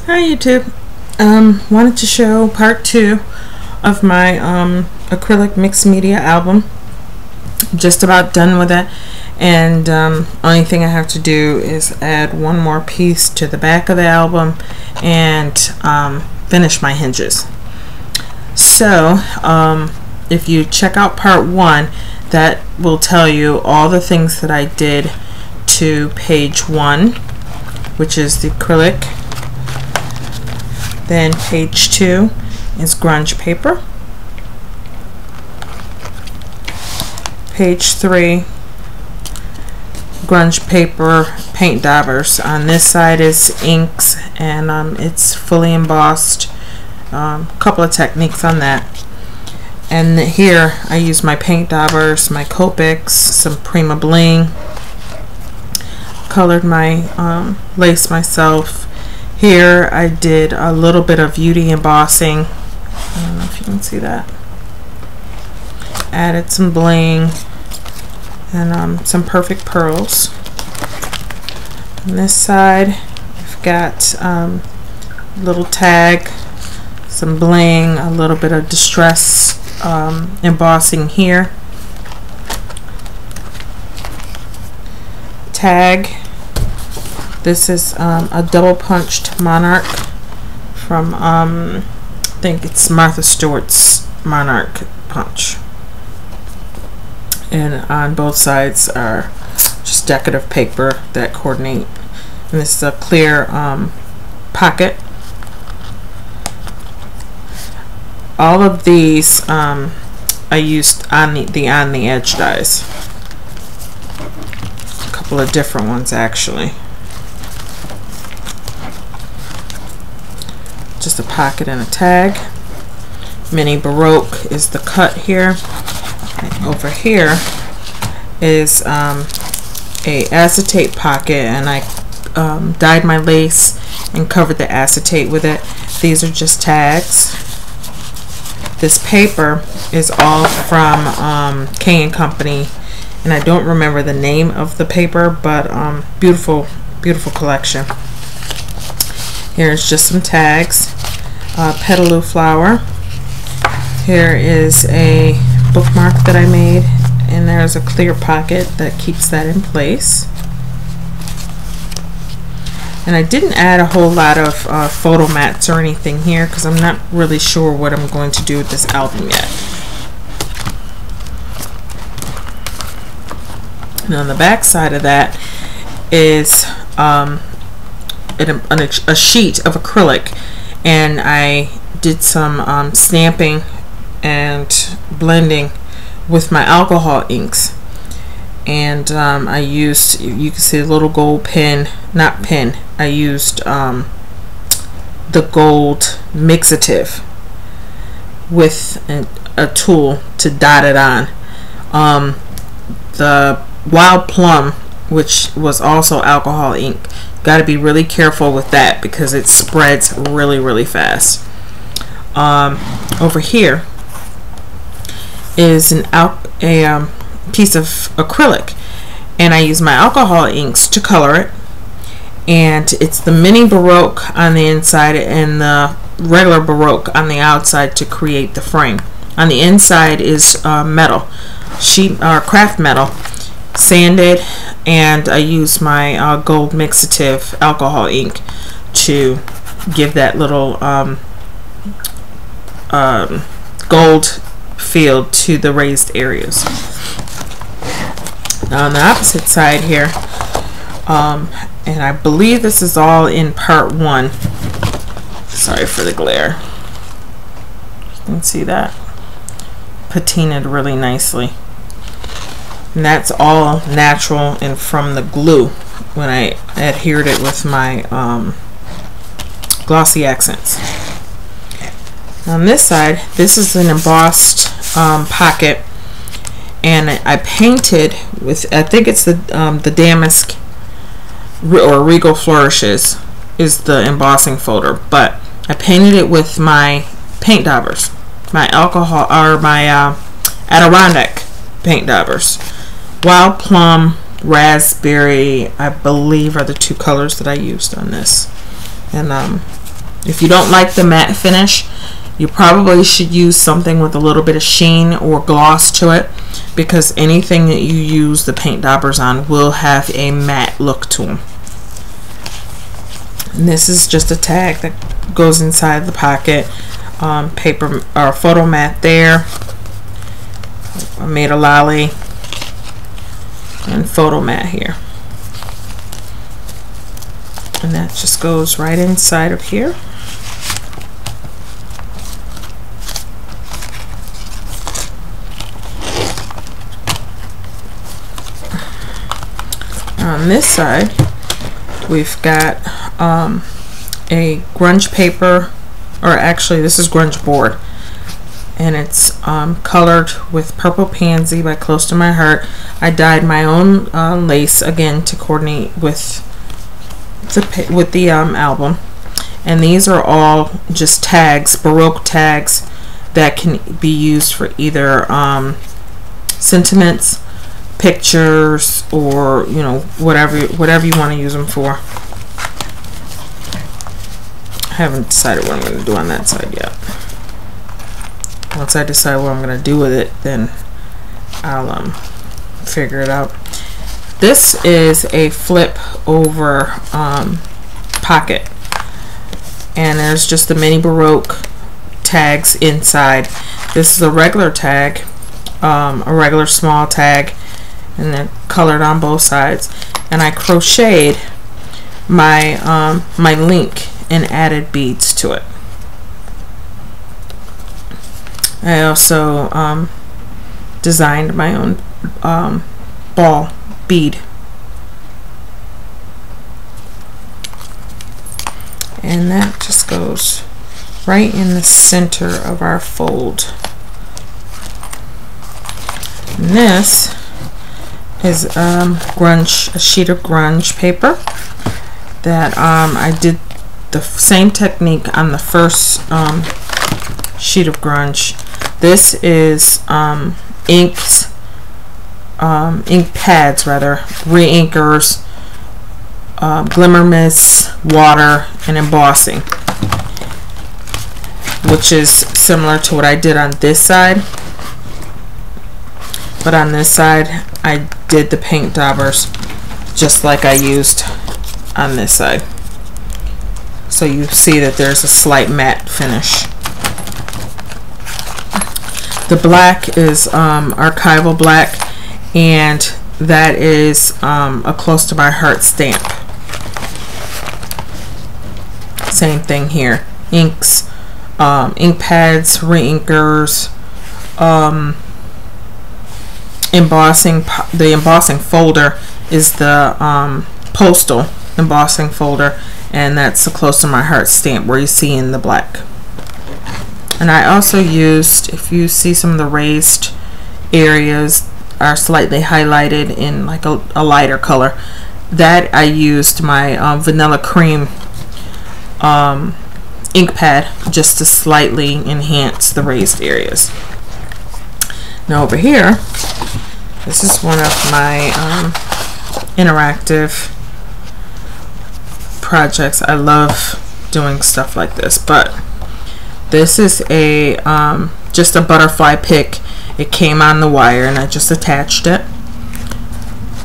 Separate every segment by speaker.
Speaker 1: Hi YouTube. Wanted to show part 2 of my acrylic mixed media album. Just about done with it, and only thing I have to do is add one more piece to the back of the album and finish my hinges. So if you check out part 1, that will tell you all the things that I did to page 1, which is the acrylic. Then page 2 is grunge paper. Page 3, grunge paper paint daubers. On this side is inks, and it's fully embossed. Couple of techniques on that. And here I use my paint daubers, my Copics, some Prima Bling. Colored my lace myself. Here I did a little bit of beauty embossing. I don't know if you can see that. Added some bling and some perfect pearls. On this side I've got a little tag, some bling, a little bit of distress embossing here. Tag. This is a double punched Monarch from I think it's Martha Stewart's Monarch punch, and on both sides are just decorative paper that coordinate. And this is a clear pocket. All of these I used on the edge dies. A couple of different ones actually. Just a pocket and a tag. Mini Baroque is the cut here. And over here is a acetate pocket, and I dyed my lace and covered the acetate with it. These are just tags. This paper is all from K & Company, and I don't remember the name of the paper, but beautiful collection. Here's just some tags. Petaloo flower. Here is a bookmark that I made, and there's a clear pocket that keeps that in place. And I didn't add a whole lot of photo mats or anything here because I'm not really sure what I'm going to do with this album yet. And on the back side of that is a sheet of acrylic, and I did some stamping and blending with my alcohol inks, and I used, you can see a little gold pin, not pin, I used the gold mixative with a tool to dot it on. The Wild Plum, which was also alcohol ink, got to be really careful with that because it spreads really fast. Over here is a piece of acrylic, and I use my alcohol inks to color it, and it's the Mini Baroque on the inside and the regular Baroque on the outside to create the frame. On the inside is metal, sheet or craft metal, sanded, and I use my gold mixative alcohol ink to give that little gold feel to the raised areas. Now on the opposite side here, and I believe this is all in part 1. Sorry for the glare. You can see that patinaed really nicely. And that's all natural and from the glue when I adhered it with my glossy accents. On this side, this is an embossed pocket, and I painted with, I think it's the Damask or Regal Flourishes is the embossing folder, but I painted it with my paint daubers, my alcohol or my Adirondack paint daubers. Wild Plum, Raspberry, I believe, are the two colors that I used on this. And If you don't like the matte finish, you probably should use something with a little bit of sheen or gloss to it, because anything that you use the paint daubers on will have a matte look to them. And this is just a tag that goes inside the pocket. Paper or photo mat there. I made a lolly and photo mat here. And that just goes right inside of here. On this side, we've got a grunge paper, or actually this is grunge board, and it's colored with Purple Pansy by Close to My Heart. I dyed my own lace again to coordinate with the album, and these are all just tags, Baroque tags that can be used for either sentiments, pictures, or whatever you want to use them for. I haven't decided what I'm going to do on that side yet. Once I decide what I'm going to do with it, then I'll figure it out. This is a flip over pocket, and there's just the mini Baroque tags inside. This is a regular tag, a regular small tag, and they're colored on both sides. And I crocheted my my link and added beads to it. I also designed my own ball bead, and that just goes right in the center of our fold. And this is a sheet of grunge paper that I did the same technique on the first sheet of grunge. This is inks, ink pads rather, re-inkers, glimmer mists, water, and embossing, which is similar to what I did on this side, but on this side I did the paint daubers just like I used on this side, so you see that there's a slight matte finish. The black is archival black, and that is a Close to My Heart stamp. Same thing here, inks, ink pads, re-inkers, embossing. The embossing folder is the postal embossing folder, and that's the Close to My Heart stamp where you see in the black. And I also used, if you see some of the raised areas are slightly highlighted in like a lighter color, that I used my vanilla cream ink pad just to slightly enhance the raised areas. Now over here, this is one of my interactive projects. I love doing stuff like this, but this is a just a butterfly pick. It came on the wire and I just attached it.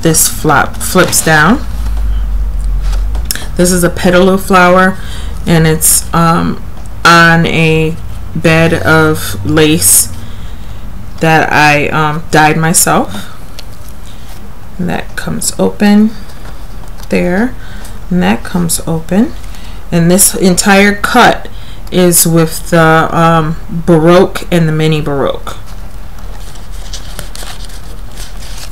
Speaker 1: This flips down. This is a petaloo flower, and it's on a bed of lace that I dyed myself. And that comes open there, and that comes open, and this entire cut is with the Baroque and the mini Baroque.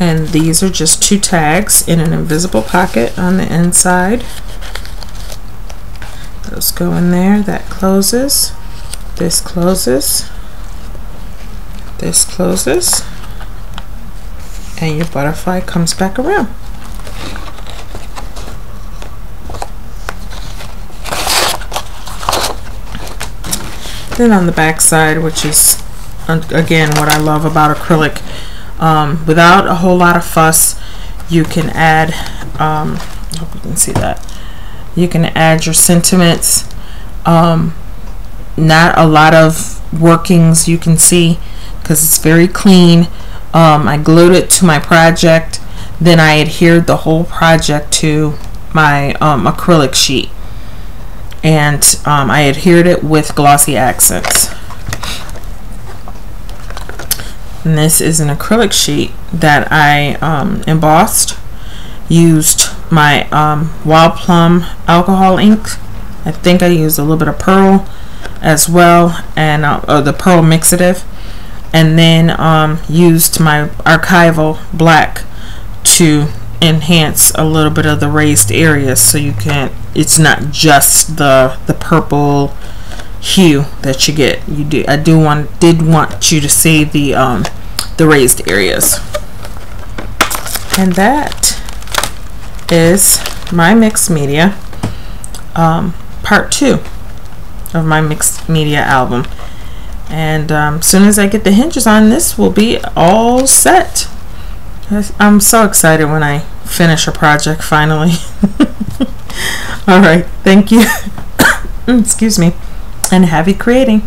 Speaker 1: And these are just two tags in an invisible pocket on the inside. Those go in there. That closes. This closes. This closes. And your butterfly comes back around. Then on the back side, which is again what I love about acrylic, without a whole lot of fuss, you can add, I hope you can see that, you can add your sentiments Not a lot of workings you can see because it's very clean. I glued it to my project, then I adhered the whole project to my acrylic sheet, and I adhered it with glossy accents. And this is an acrylic sheet that I embossed. Used my Wild Plum alcohol ink. I think I used a little bit of pearl as well, and the pearl mixative, and then used my archival black to enhance a little bit of the raised areas, so you can, it's not just the purple hue that you get. I did want you to see the raised areas. And that is my mixed media, part 2 of my mixed media album. And as soon as I get the hinges on, this will be all set. I'm so excited when I finish a project finally. All right, thank you. Excuse me, and happy creating.